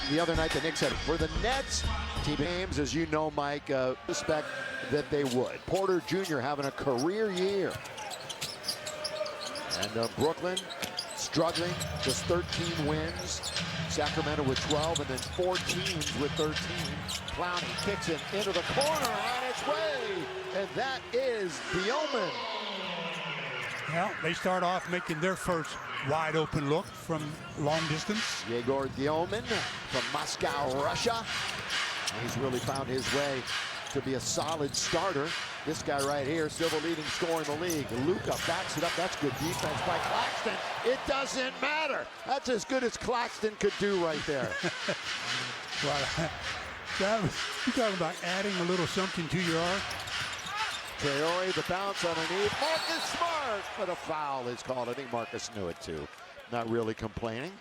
The other night, the Knicks had for the Nets team games, as you know, Mike, suspect that they would. Porter Jr. having a career year. And Brooklyn struggling, just 13 wins. Sacramento with 12, and then 4 teams with 13. Clowney kicks it into the corner on its way, and that is Bjorkgren. Well, they start off making their first wide open look from long distance. Yegor Bjorkgren from Moscow, Russia. He's really found his way to be a solid starter. This guy right here, still the leading scorer in the league. Luka backs it up. That's good defense by Claxton. It doesn't matter. That's as good as Claxton could do right there. Well, you're talking about adding a little something to your arc. Traore, the bounce underneath. Marcus Smart, but a foul is called. I think Marcus knew it too. Not really complaining.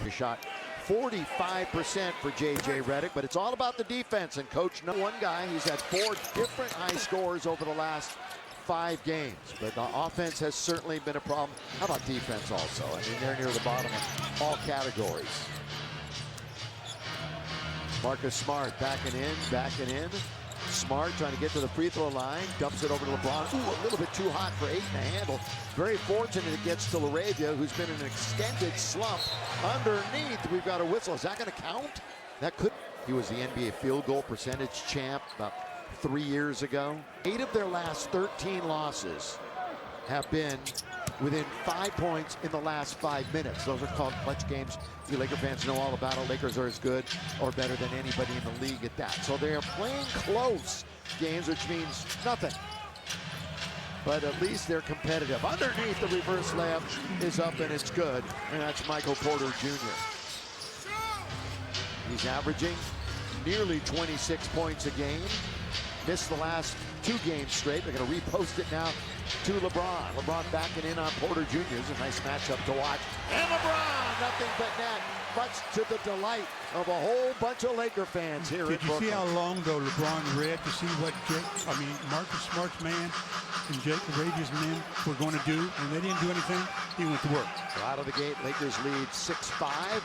He shot 45% for J.J. Redick, but it's all about the defense. And coach, no one guy, he's had 4 different high scores over the last 5 games. But the offense has certainly been a problem. How about defense also? I mean, they're near the bottom of all categories. Marcus Smart backing in. Smart trying to get to the free throw line, dumps it over to LeBron. Ooh, a little bit too hot for Ayton to handle. Very fortunate it gets to LaRavia, who's been in an extended slump. Underneath, we've got a whistle. Is that going to count? That could. He was the NBA field goal percentage champ about 3 years ago. 8 of their last 13 losses have been within 5 points in the last 5 minutes. Those are called clutch games. You Laker fans know all about it. Lakers are as good or better than anybody in the league at that. So they are playing close games, which means nothing. But at least they're competitive. Underneath, the reverse layup is up and it's good. And that's Michael Porter Jr. He's averaging nearly 26 points a game. Missed the last 2 games straight. They're going to repost it now to LeBron. LeBron backing in on Porter Jr. It's a nice matchup to watch. And LeBron, nothing but net. Much to the delight of a whole bunch of Laker fans here in Brooklyn. Did you see how long ago LeBron read to see what Marcus Smart's man and Jake LaRavia's men were going to do, and they didn't do anything? He went to work. Out of the gate, Lakers lead 6-5.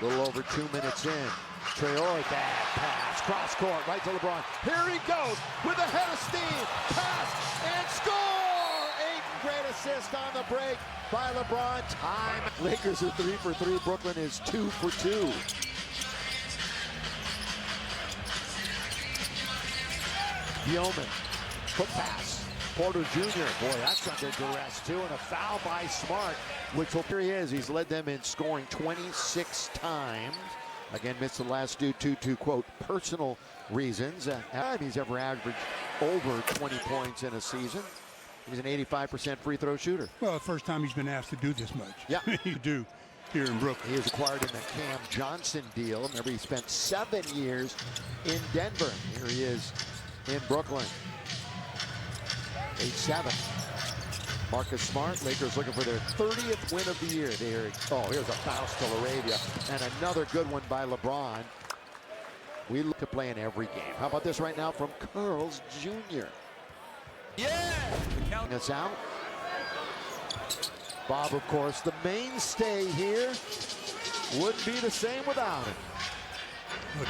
A little over 2 minutes in. Traore, bad pass, cross court, right to LeBron. Here he goes with a head of steam, pass, and score! Ayton, great assist on the break by LeBron. Time. Lakers are 3 for 3. Brooklyn is 2 for 2. Bjorkgren, foot pass. Porter Jr., boy, that's under duress too, and a foul by Smart, which will, here he is. He's led them in scoring 26 times. Again, missed the last due to quote, personal reasons. He's ever averaged over 20 points in a season. He's an 85% free throw shooter. Well, the first time he's been asked to do this much. Yeah. You do here in Brooklyn. He was acquired in the Cam Johnson deal. Remember, he spent 7 years in Denver. Here he is in Brooklyn. 8-7. Marcus Smart, Lakers looking for their 30th win of the year. Here's a bounce to LaRavia, and another good one by LeBron. We look to play in every game. How about this right now from Curls Jr.? Yeah! Us out. Bob, of course, the mainstay here. Wouldn't be the same without him. Well,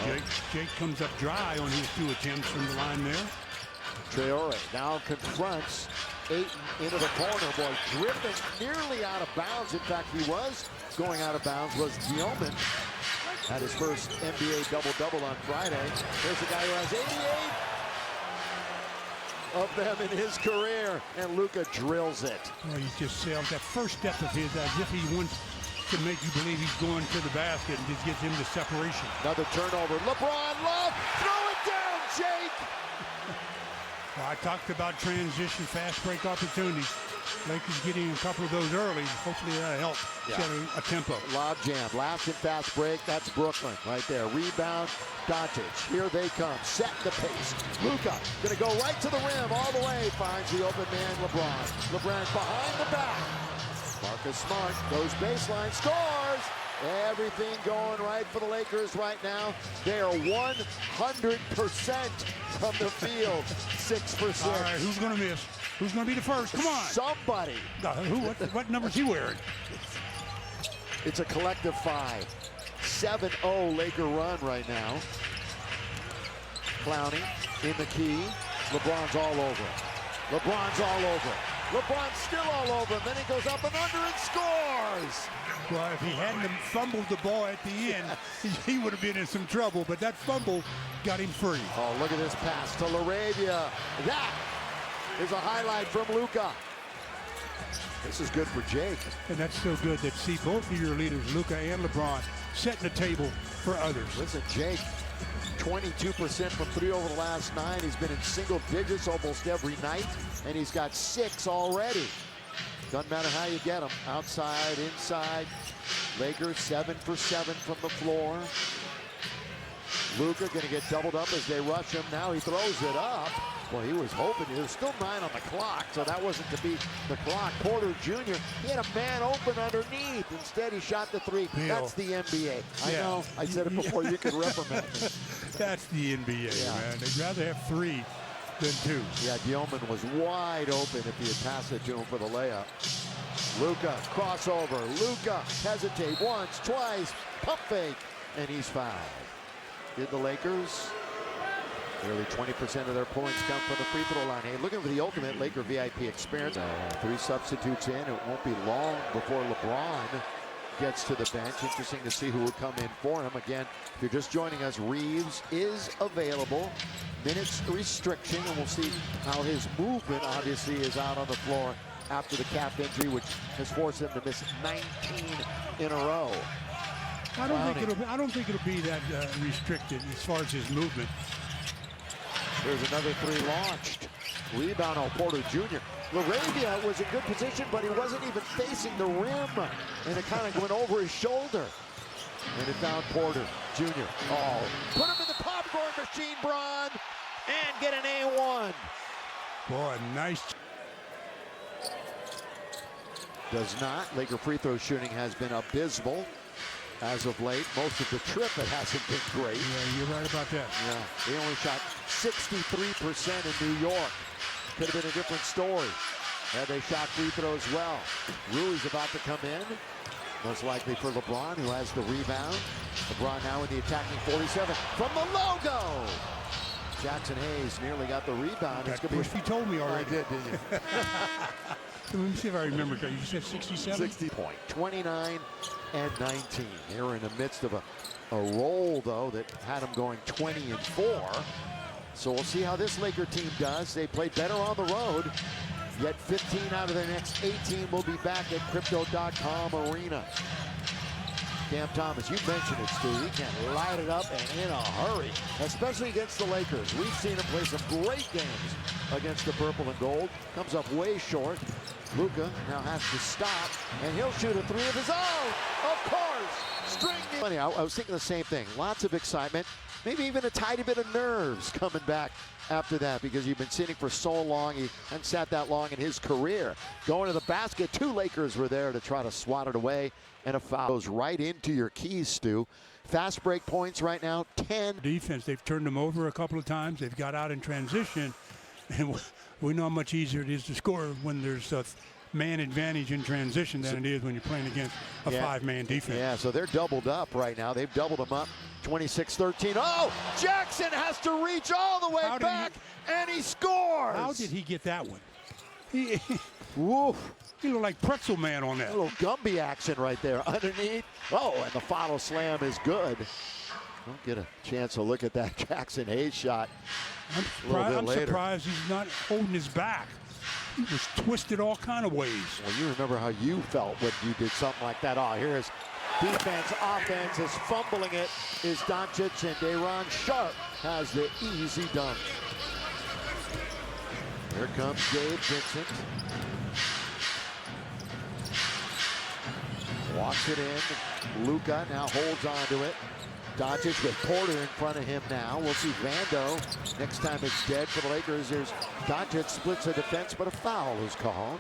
Jake comes up dry on his 2 attempts from the line there. Traore now confronts Ayton into the corner. Boy, drifting nearly out of bounds. In fact, he was going out of bounds. Was Bjorkgren at his first NBA double-double on Friday. There's a guy who has 88 of them in his career, and Luka drills it. Well, he just sails that first step of his as if he wants to make you believe he's going to the basket and just gets him the separation. Another turnover. LeBron Love, throw it down, Jake! Well, I talked about transition, fast break opportunities. Lakers getting a couple of those early. Hopefully that'll help setting a tempo. Lob jam, last and fast break. That's Brooklyn right there. Rebound, Doncic. Here they come. Set the pace. Luka going to go right to the rim all the way. Finds the open man, LeBron. LeBron behind the back. Marcus Smart goes baseline, scores. Everything going right for the Lakers right now. They are 100% from the field. 6 for 6. All right, who's going to miss? Who's going to be the first? Come on. Somebody. What number's he wearing? It's a collective 5. 7-0 Laker run right now. Clowney in the key. LeBron's all over. LeBron's all over. LeBron's still all over. Then he goes up and under and scores. Well, if he hadn't fumbled the ball at the end, he would have been in some trouble. But that fumble got him free. Oh, look at this pass to LaRavia. That is a highlight from Luka. This is good for Jake. And that's so good to see both of your leaders, Luka and LeBron, setting the table for others. Listen, Jake, 22% from 3 over the last 9. He's been in single digits almost every night, and he's got 6 already. Doesn't matter how you get them. Outside, inside. Lakers 7 for 7 from the floor. Luka going to get doubled up as they rush him. Now he throws it up. Well, he was hoping. There's still 9 on the clock, so that wasn't to beat the clock. Porter Jr., he had a man open underneath. Instead, he shot the 3. Bill. That's the NBA. I know. I said it before. You could reprimand me. That's the NBA, Yeah. man. They'd rather have 3 than 2. Yeah, Dielman was wide open if he had passed it to him for the layup. Luka, crossover. Luka, hesitate once, twice, pump fake, and he's fouled. Did the Lakers? Nearly 20% of their points come from the free throw line. Hey, looking for the ultimate Laker VIP experience. 3 substitutes in. It won't be long before LeBron gets to the bench. Interesting to see who will come in for him. Again, if you're just joining us, Reeves is available. Minutes restriction, and we'll see how his movement obviously is out on the floor after the calf injury, which has forced him to miss 19 in a row. I don't think it'll be that restricted as far as his movement. There's another 3 launched. Rebound on Porter Jr. LaRavia was in good position, but he wasn't even facing the rim. And it kind of went over his shoulder. And it found Porter Jr. Oh, put him in the popcorn machine, Bron, and get an A1. Boy, nice. Does not. Laker free throw shooting has been abysmal as of late. Most of the trip, it hasn't been great. Yeah, you're right about that. Yeah, they only shot 63% in New York. Could have been a different story had they shot free throws well. Rui's about to come in, most likely for LeBron, who has the rebound. LeBron now in the attacking 47 from the logo. Jackson Hayes nearly got the rebound. It's gonna be. You told me already. I did, didn't you? Let me see if I remember correctly. You said 67? 60 point, 29 and 19. They were in the midst of a roll, though, that had them going 20 and 4. So we'll see how this Laker team does. They played better on the road, yet 15 out of their next 18 will be back at Crypto.com Arena. Cam Thomas, you mentioned it, Stu. He can light it up and in a hurry, especially against the Lakers. We've seen him play some great games against the purple and gold. Comes up way short. Luka now has to stop, and he'll shoot a 3 of his own. Of course, string. Funny, I was thinking the same thing. Lots of excitement, maybe even a tiny bit of nerves coming back after that, because you've been sitting for so long. He hadn't sat that long in his career. Going to the basket, 2 Lakers were there to try to swat it away, and a foul goes right into your keys, Stu. Fast break points right now, 10. Defense, they've turned them over a couple of times. They've got out in transition, and we know how much easier it is to score when there's a man advantage in transition than it is when you're playing against a 5-man defense. Yeah, so they're doubled up right now. They've doubled them up, 26-13. Oh, Jackson has to reach all the way back, and he scores. How did he get that one? Woof. He looked like Pretzel Man on that. A little Gumby action right there underneath. Oh, and the follow slam is good. Don't get a chance to look at that Jackson Hayes shot. I'm surprised he's not holding his back. He was twisted all kind of ways. Well, you remember how you felt when you did something like that. Oh, here's defense, offense is fumbling it. Is Doncic, and Day'Ron Sharpe has the easy dunk. Here comes Gabe Vincent. Walks it in. Luka now holds on to it. Doncic with Porter in front of him now. We'll see Vando. Next time it's dead for the Lakers. There's Doncic splits the defense, but a foul is called.